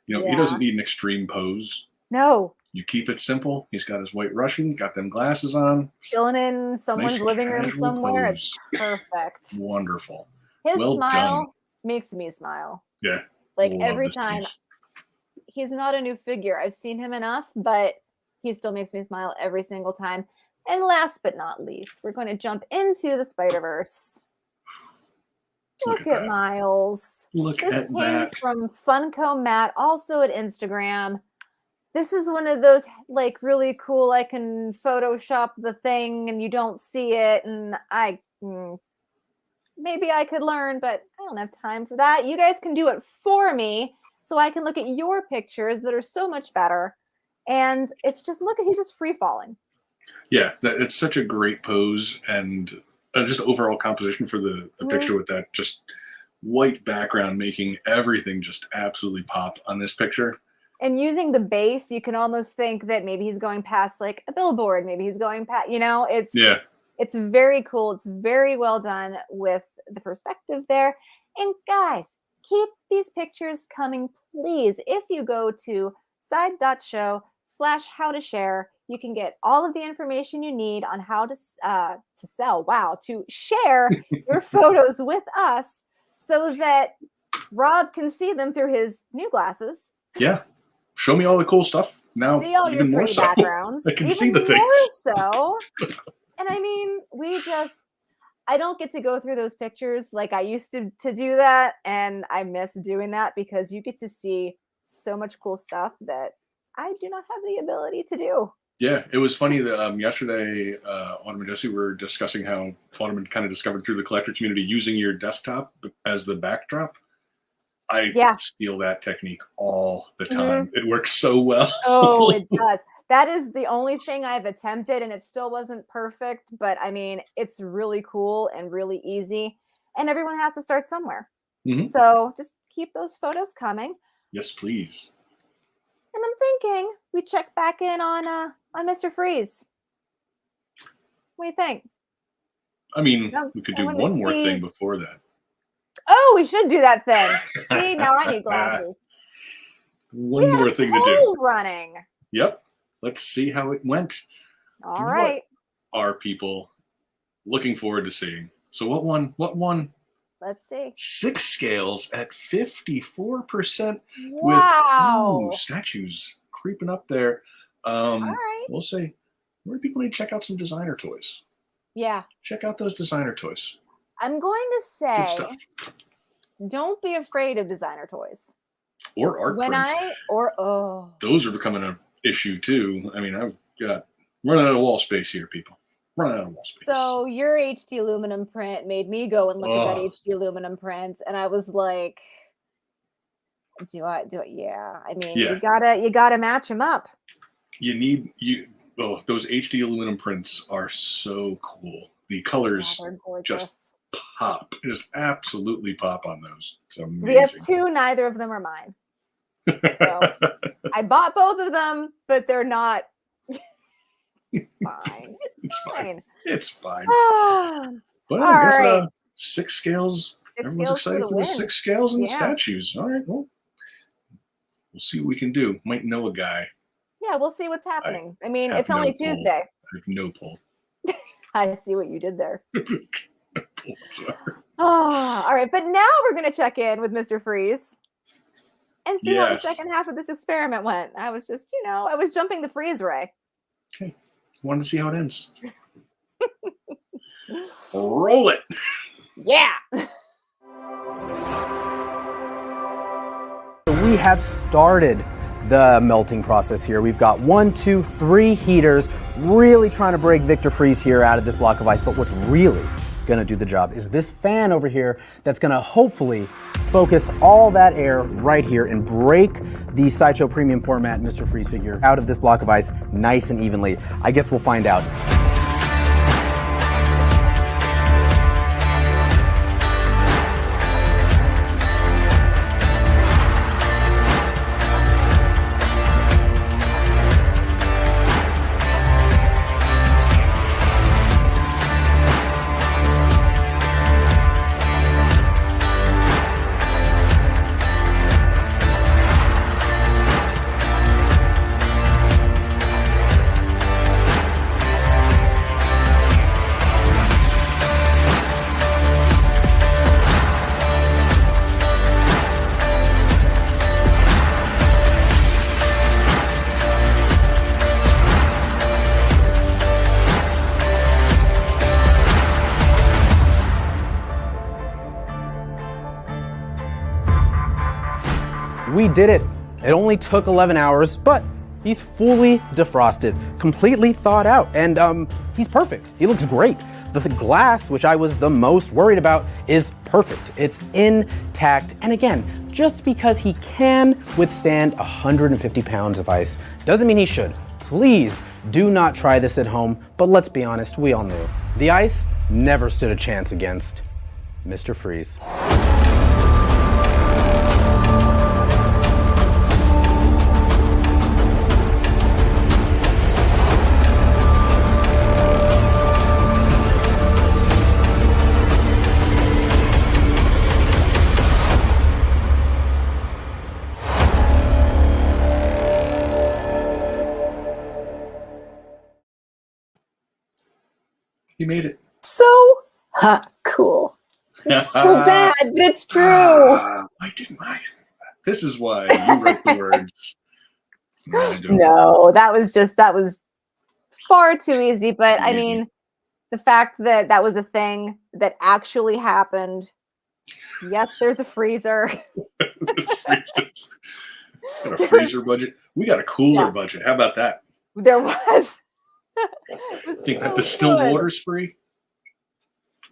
he doesn't need an extreme pose. No. You keep it simple. He's got his White Russian, got them glasses on. Chilling in someone's living room somewhere. Pose. It's perfect. Wonderful. His well smile done. Makes me smile. Yeah. Like every time. Piece. He's not a new figure. I've seen him enough, but he still makes me smile every single time. And last but not least, we're going to jump into the Spider-Verse. Look at Miles. Look this at came that. From Funko Matt, also at Instagram. This is one of those, like, really cool, I can Photoshop the thing and you don't see it. And maybe I could learn, but I don't have time for that. You guys can do it for me so I can look at your pictures that are so much better. And it's just, look at, he's just free falling. Yeah, it's such a great pose, and just overall composition for the picture with that just white background, making everything just absolutely pop on this picture. And using the base, you can almost think that maybe he's going past like a billboard. Maybe he's going past, it's very cool. It's very well done with the perspective there. And guys, keep these pictures coming, please. If you go to side.show/how-to-share, you can get all of the information you need on how to share your photos with us so that Rob can see them through his new glasses. Yeah. Show me all the cool stuff. Now, See all your even more pretty so. backgrounds. I can even see the things. more so. And I mean, I don't get to go through those pictures like I used to do that. And I miss doing that because you get to see so much cool stuff that I do not have the ability to do. Yeah, it was funny that yesterday, Autumn and Jesse were discussing how Autumn had kind of discovered through the collector community using your desktop as the backdrop. I steal that technique all the time. It works so well. Oh, it does. That is the only thing I've attempted, and it still wasn't perfect. But I mean, it's really cool and really easy. And everyone has to start somewhere. So just keep those photos coming. Yes, please. And I'm thinking we check back in on Mr. Freeze. What do you think? I mean, we could do one more thing before that. Oh, we should do that thing. See, now I need glasses. One more thing to do. Running. Yep. Let's see how it went. All right. What are people looking forward to seeing? So what won? Let's see. 6 scales at 54%. Wow. With statues creeping up there. All right. We'll say, where do people need to check out some designer toys? Yeah. Check out those designer toys. I'm going to Good say, stuff. don't be afraid of designer toys. Or art prints. Those are becoming an issue too. I mean, I've got running out of wall space here, people. Running out of wall space. So your HD aluminum print made me go and look at that HD aluminum print, and I was like, "Do I? Yeah." I mean, you gotta match them up. Those HD aluminum prints are so cool. The colors just pop. Just absolutely pop on those. It's amazing. We have 2. Neither of them are mine. So I bought both of them, but they're not. It's fine. It's fine. But all I guess right. 6 scales. 6 Everyone's scales excited for the 6 scales and statues. All right. Well, we'll see what we can do. Might know a guy. Yeah, we'll see what's happening. I mean, it's only Tuesday. I have no pull. I see what you did there. All right. But now we're going to check in with Mr. Freeze and see how the second half of this experiment went. I was just, I was jumping the freeze ray. Okay. Wanted to see how it ends. Roll it. Yeah. We have started the melting process here. We've got 1, 2, 3 heaters really trying to break Victor Freeze here out of this block of ice. But what's really going to do the job is this fan over here that's going to hopefully focus all that air right here and break the Sideshow Premium Format Mr. Freeze figure out of this block of ice nice and evenly. I guess we'll find out. We did it. It only took 11 hours, but he's fully defrosted, completely thawed out, and he's perfect. He looks great. The glass, which I was the most worried about, is perfect. It's intact. And again, just because he can withstand 150 pounds of ice doesn't mean he should. Please do not try this at home, but let's be honest, we all knew. The ice never stood a chance against Mr. Freeze. He made it. So cool. It's so bad, but it's true. I didn't. This is why you write the words. No, I don't. No, that was far too easy. But I mean, the fact that that was a thing that actually happened. Yes, there's a freezer. Got a freezer budget. We got a cooler budget. How about that? There was. Think that distilled water's free?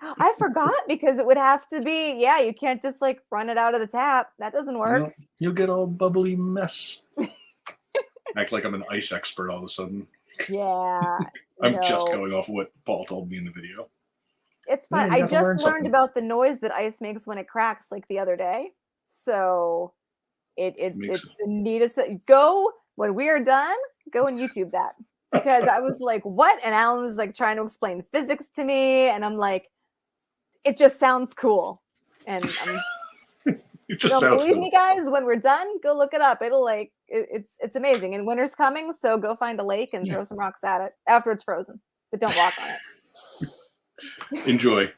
I forgot because it would have to be. Yeah, you can't just like run it out of the tap. That doesn't work. No, you'll get all bubbly mess. Act like I'm an ice expert all of a sudden. Yeah. I'm just going off what Paul told me in the video. It's fine. I just learned about the noise that ice makes when it cracks like the other day. So it's the neatest. Go when we are done, go and YouTube that. Because I was like, what? And Alan was like trying to explain physics to me. And I'm like, it just sounds cool. And it just sounds believe cool. me, guys, when we're done, go look it up. It'll like it's amazing. And winter's coming, so go find a lake and throw some rocks at it after it's frozen. But don't walk on it. Enjoy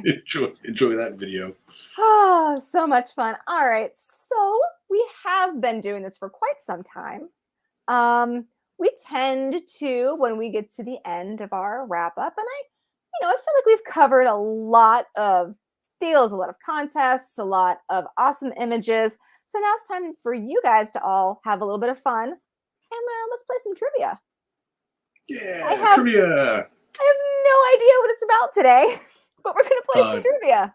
that video. Oh, so much fun. All right. So we have been doing this for quite some time. We tend to, when we get to the end of our wrap up, and I feel like we've covered a lot of deals, a lot of contests, a lot of awesome images. So now it's time for you guys to all have a little bit of fun, and let's play some trivia. Yeah, trivia. I have no idea what it's about today, but we're going to play some trivia.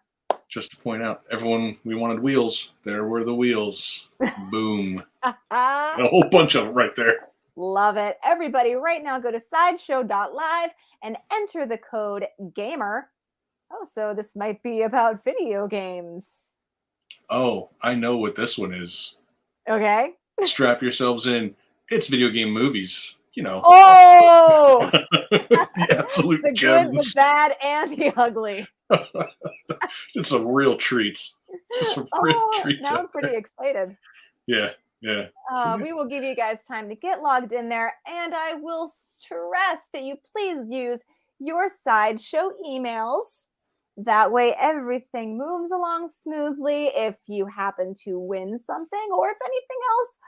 Just to point out, everyone, we wanted wheels. There were the wheels. Boom. A whole bunch of them right there. Love it. Everybody, right now, go to sideshow.live and enter the code GAMER. Oh, so this might be about video games. Oh, I know what this one is. Okay. Strap yourselves in. It's video game movies. Oh! The absolute the gems. good, the bad, and the ugly. It's some real treats. Some real treats. Now I'm pretty excited. Yeah. We will give you guys time to get logged in there, and I will stress that you please use your Sideshow emails. That way everything moves along smoothly if you happen to win something or if anything else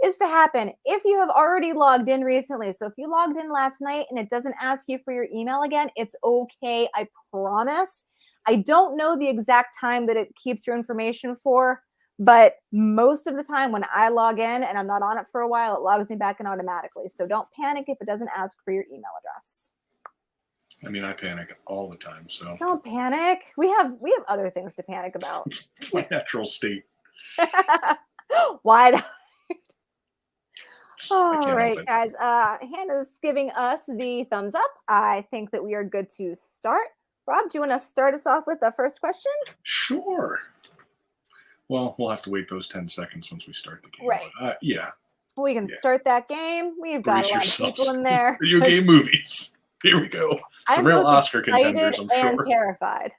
is to happen. If you have already logged in recently, so if you logged in last night and it doesn't ask you for your email again, it's okay, I promise. I don't know the exact time that it keeps your information for, but most of the time when I log in and I'm not on it for a while, it logs me back in automatically. So don't panic if it doesn't ask for your email address. I mean, I panic all the time, so. Don't panic. We have other things to panic about. It's my natural state. Wide. All right, guys. Hannah's giving us the thumbs up. I think that we are good to start. Rob, do you want to start us off with the first question? Sure. Well, we'll have to wait those 10 seconds once we start the game. Right. Yeah. We can start that game. We've got a lot of people in there. Video game movies. Here we go. Some real Oscar contenders, I'm sure. And terrified.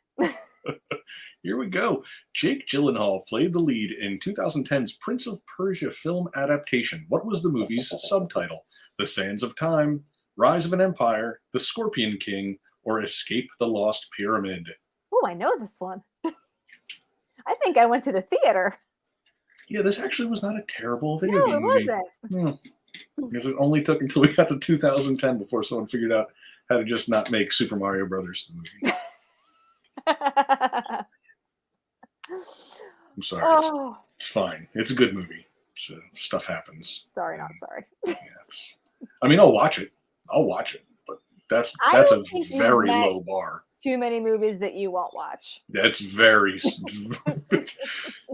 Here we go. Jake Gyllenhaal played the lead in 2010's Prince of Persia film adaptation. What was the movie's subtitle? The Sands of Time, Rise of an Empire, The Scorpion King, or Escape the Lost Pyramid? Oh, I know this one. I think I went to the theater. Yeah, this actually was not a terrible video game movie. No, it wasn't. Because it only took until we got to 2010 before someone figured out how to just not make Super Mario Brothers the movie. I'm sorry. Oh. It's fine. It's a good movie. Stuff happens. Sorry, not sorry. Yeah, I mean, I'll watch it. But that's a very low bar. Too many movies that you won't watch. That's very.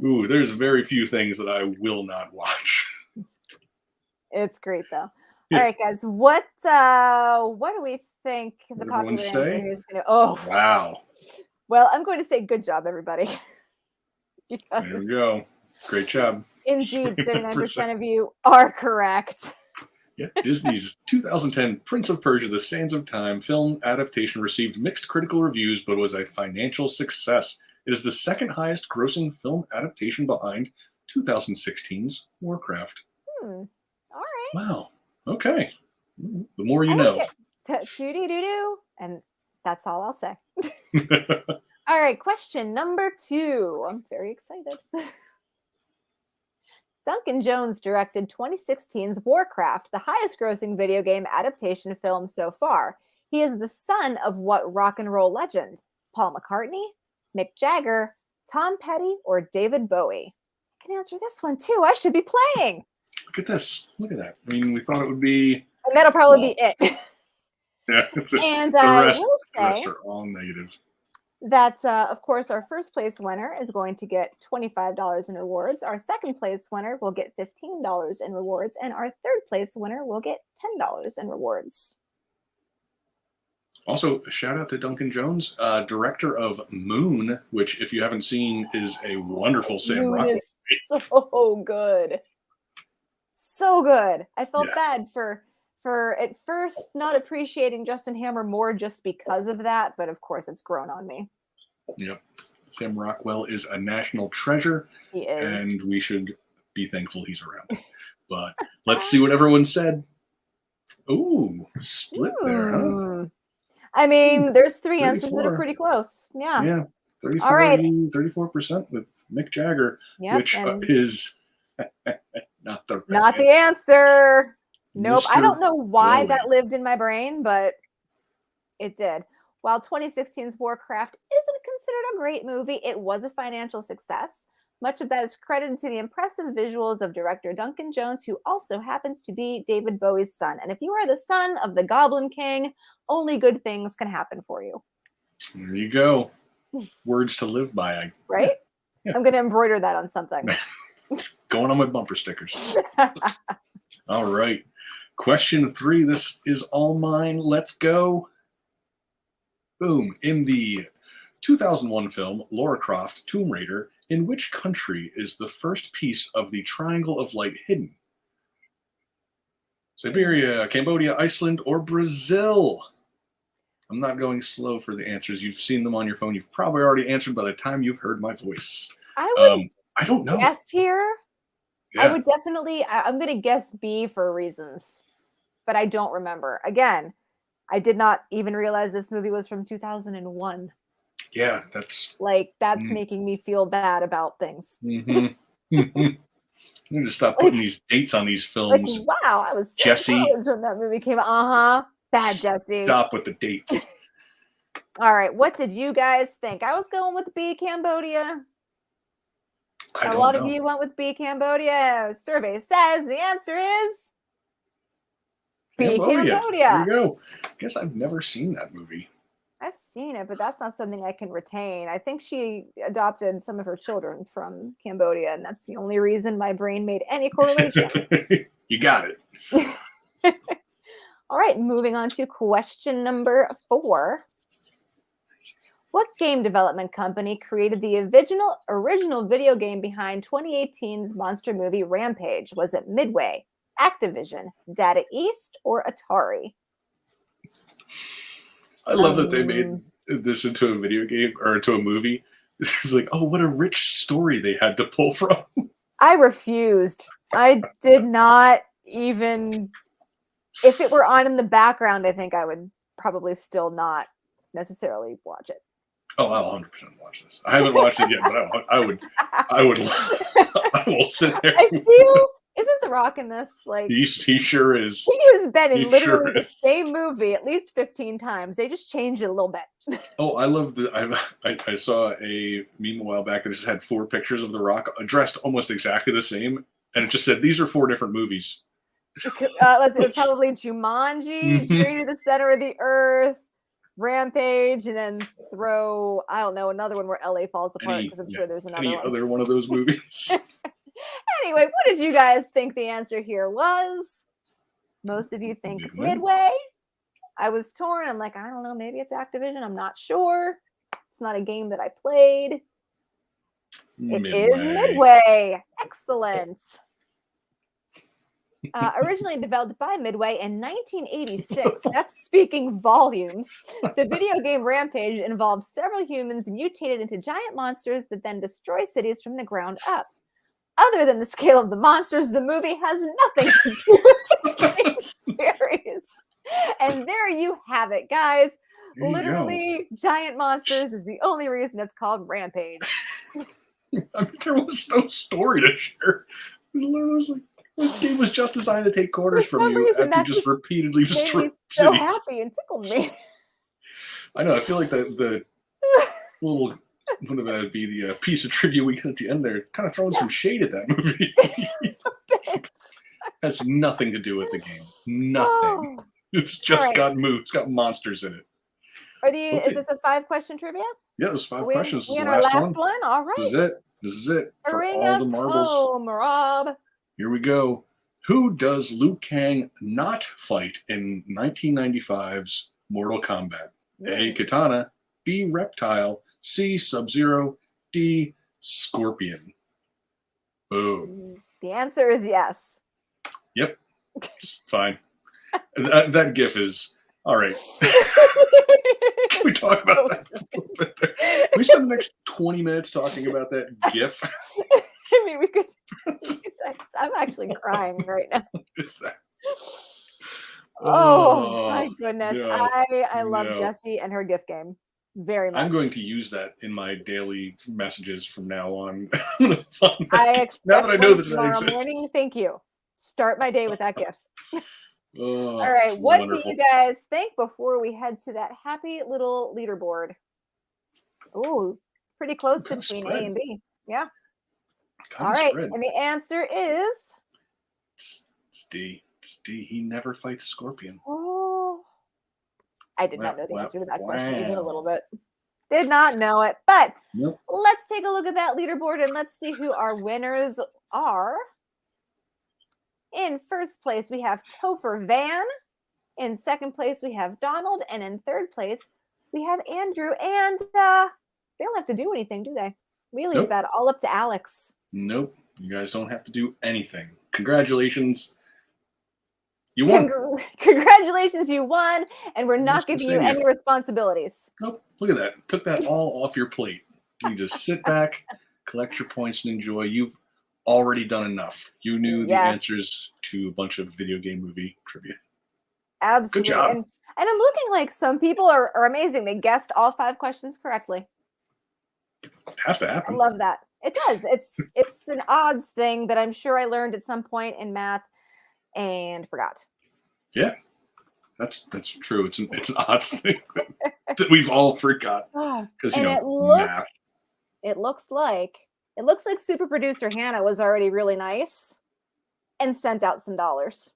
Ooh, there's very few things that I will not watch. It's great though. Yeah. All right, guys. What do we think the popular answer is going to? Oh, wow. Well, I'm going to say good job, everybody. There we go. Great job. Indeed, 79% of you are correct. Yeah, Disney's 2010 Prince of Persia: The Sands of Time film adaptation received mixed critical reviews, but was a financial success. It is the second highest grossing film adaptation behind 2016's Warcraft. All right. Wow. Okay. The more you know. Do-do-do-do. And that's all I'll say. All right, question number 2. I'm very excited. Duncan Jones directed 2016's Warcraft, the highest-grossing video game adaptation film so far. He is the son of what rock and roll legend? Paul McCartney, Mick Jagger, Tom Petty, or David Bowie? I can answer this one too. I should be playing. Look at this. Look at that. I mean, we thought it would be. And that'll probably be it. Yeah. And the I rest, will the rest say are all negatives. that, of course, our first place winner is going to get $25 in rewards. Our second place winner will get $15 in rewards. And our third place winner will get $10 in rewards. Also, a shout out to Duncan Jones, director of Moon, which, if you haven't seen, is a wonderful Sam Moon Rockwell is so good. So good. I felt Yeah. bad for at first not appreciating Justin Hammer more just because of that, but of course it's grown on me. Yep. Sam Rockwell is a national treasure, He is. and we should be thankful he's around. But let's see what everyone said. Ooh, split there, huh? I mean, there's 3 answers that are 34. pretty close. Yeah. Yeah, 34, All right. 34% with Mick Jagger, Yep, which and is not the right not the answer. Nope. I Mr. don't know why Bowie. that lived in my brain, but it did. While 2016's Warcraft isn't considered a great movie, it was a financial success. Much of that is credited to the impressive visuals of director Duncan Jones, who also happens to be David Bowie's son. And if you are the son of the Goblin King, only good things can happen for you. There you go. Words to live by. Right? Yeah. I'm going to embroider that on something. It's going on with bumper stickers. All right. Question 3. This is all mine. Let's go. Boom. In the 2001 film Lara Croft Tomb Raider, in which country is the first piece of the Triangle of Light hidden? Siberia, Cambodia, Iceland, or Brazil? I'm not going slow for the answers. You've seen them on your phone. You've probably already answered by the time you've heard my voice. I would I don't know. guess here. Yeah. I would definitely, I'm going to guess B for reasons, but I don't remember. Again, I did not even realize this movie was from 2001. Yeah, that's making me feel bad about things. You need to stop putting these dates on these films. Wow, I was so Jesse. college when that movie came out. Bad Jesse. Stop with the dates. All right, what did you guys think? I was going with B, Cambodia. A lot of you went with B, Cambodia. Survey says the answer is B, Cambodia. There you go. I guess I've never seen that movie. I've seen it, but that's not something I can retain. I think she adopted some of her children from Cambodia, and that's the only reason my brain made any correlation. You got it. All right, moving on to question number 4. What game development company created the original video game behind 2018's monster movie Rampage? Was it Midway, Activision, Data East, or Atari? I love that they made this into a video game or into a movie. It's like, oh, what a rich story they had to pull from. I refused. I did not even. If it were on in the background, I think I would probably still not necessarily watch it. Oh, I'll 100% watch this. I haven't watched it yet, but I would. I will sit there. I feel. Isn't The Rock in this? Like He sure is. he has been in He literally sure the is. same movie at least 15 times. They just changed it a little bit. Oh, I love I saw a meme a while back that just had 4 pictures of The Rock dressed almost exactly the same, and it just said these are 4 different movies. It's probably Jumanji, Journey to the Center of the Earth, Rampage, and then throw another one where LA falls apart because I'm sure there's another Any one. other one of those movies? Anyway, what did you guys think the answer here was? Most of you think Midway. I was torn. I'm like, I don't know. Maybe it's Activision. I'm not sure. It's not a game that I played. It is Midway. Excellent. Originally developed by Midway in 1986, that's speaking volumes. The video game Rampage involves several humans mutated into giant monsters that then destroy cities from the ground up. Other than the scale of the monsters, the movie has nothing to do with the game series. And there you have it, guys. There you go. Literally, giant monsters is the only reason it's called Rampage. I mean, there was no story to share. It was like, this game was just designed to take quarters For from some you reason, after you that just repeatedly Made destroy me so cities. happy and tickled me. I know. I feel like the little, whatever that would be, the piece of trivia we get at the end there, kind of throwing some shade at that movie. Has nothing to do with the game. Nothing. Oh. It's just right. got moves. It's got monsters in it. Is this a 5-question trivia? Yeah, there's 5 We questions. This we is in the our last last one. one? All right. This is it. This is it. For Bring all us the marbles. home, Rob. Here we go. Who does Liu Kang not fight in 1995's Mortal Kombat? A. Katana, B. Reptile, C. Sub-Zero, D. Scorpion. Boom. The answer is yes. Yep. It's fine. That GIF is all right. Can we talk about that a little bit there? Can we spend the next 20 minutes talking about that GIF? I mean, we could. I'm actually crying right now. Is that? Oh my goodness! no, I love no. Jessie and her gift game very much. I'm going to use that in my daily messages from now on. I expect now that I know one that tomorrow exists. morning. Thank you. Start my day with that gift. Oh, All right, it's what wonderful. do you guys think before we head to that happy little leaderboard? Ooh, pretty close Kind of between spread. A and B. Yeah. Kind All of right, spread. and the answer is. It's D. It's D. He never fights Scorpion. Oh, I did not know the Wow, answer to that question even a little wow. bit. Did not know it, but Nope. let's take a look at that leaderboard and let's see who our winners are. In first place, we have Topher Van. In second place, we have Donald. And in third place, we have Andrew. And they don't have to do anything, do they? We leave Nope. that all up to Alex. Nope. You guys don't have to do anything. Congratulations. You won. Congratulations, you won. And we're not Nice to giving see you you. any responsibilities. Nope. Look at that. Took that all off your plate. You just sit back, collect your points, and enjoy. You've already done enough. You knew the Yes. answers to a bunch of video game movie trivia. Absolutely. Good job. And I'm looking like some people are amazing. They guessed all 5 questions correctly. It has to I happen. love that. It does. It's an odds thing that I'm sure I learned at some point in math and forgot. Yeah, that's true. It's an odds thing that we've all forgot because And math. it looks like super producer Hannah was already really nice and sent out some dollars.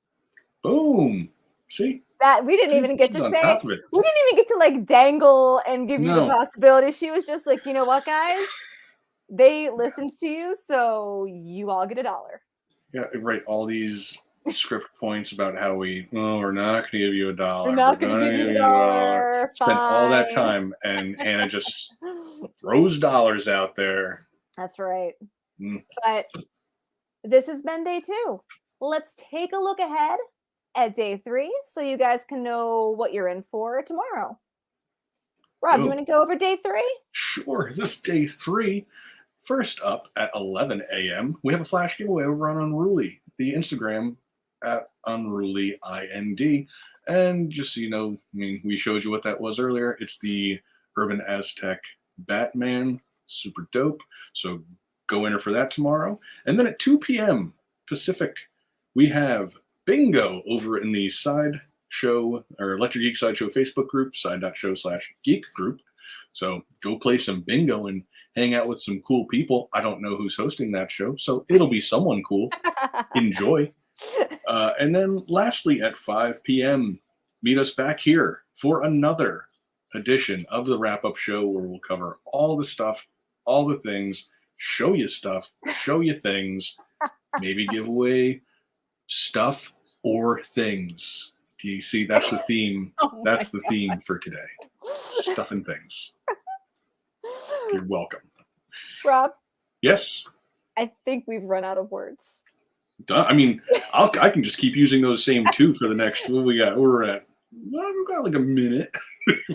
Boom. See, That we didn't even get she's to on say. top of it. We didn't even get to like dangle and give you the No. possibility. She was just like, you know what, guys? They listened to you, so you all get $1. Yeah, right. All these script points about how we're not going to give you $1. We're not going to give you $1. Spent all that Fine. time, and Hannah just throws dollars out there. That's right. Mm. But this has been day 2. Let's take a look ahead at day 3 so you guys can know what you're in for tomorrow. Rob, you Ooh. want to go over day 3? Sure. This is day 3. First up at 11 a.m., we have a flash giveaway over on Unruly, the Instagram at UnrulyIND. And just so you know, I mean, we showed you what that was earlier. It's the Urban Aztec Batman. Super dope. So go enter for that tomorrow. And then at 2 p.m. Pacific, we have bingo over in the Sideshow or Electric Geek Sideshow Facebook group, side.show/geek group. So go play some bingo and hang out with some cool people. I don't know who's hosting that show, so it'll be someone cool. Enjoy. And then lastly, at 5 p.m., meet us back here for another edition of the wrap-up show where we'll cover all the stuff, all the things, show you stuff, show you things, maybe give away stuff or things. Do you see? That's the theme. That's the theme for today. Stuff and things. You're welcome. Rob, Yes. I think we've run out of words. Done. I mean, I can just keep using those same 2 for the next. What we got? We've got like a minute.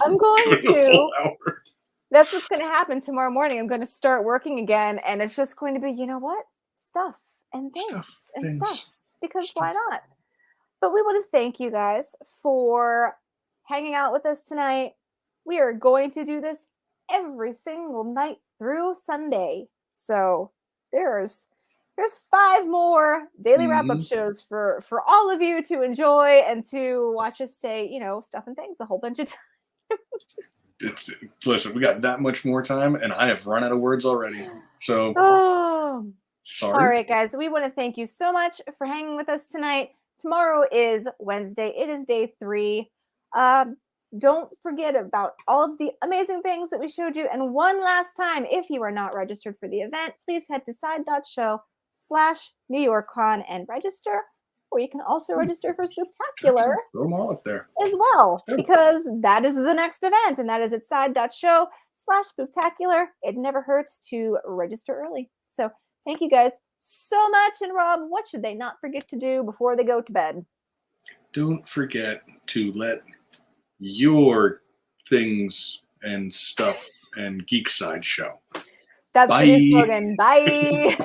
I'm going A to. full hour. That's what's going to happen tomorrow morning. I'm going to start working again, and it's just going to be, you know what? Stuff and things Stuff, and things, stuff. Because why not? But we want to thank you guys for hanging out with us tonight. We are going to do this every single night through Sunday. So there's 5 more daily wrap-up shows for all of you to enjoy and to watch us say, stuff and things a whole bunch of times. Listen, we got that much more time, and I have run out of words already. So, sorry. All right, guys. We want to thank you so much for hanging with us tonight. Tomorrow is Wednesday. It is day 3. Don't forget about all of the amazing things that we showed you. And one last time, if you are not registered for the event, please head to side.show/New York Con and register. Or you can also register for Spooktacular Throw them all up there as well, because that is the next event, and that is at side.show/Spooktacular. It never hurts to register early. So thank you guys so much. And Rob, what should they not forget to do before they go to bed? Don't forget to let your things and stuff and geek side show. That's the new slogan. Bye.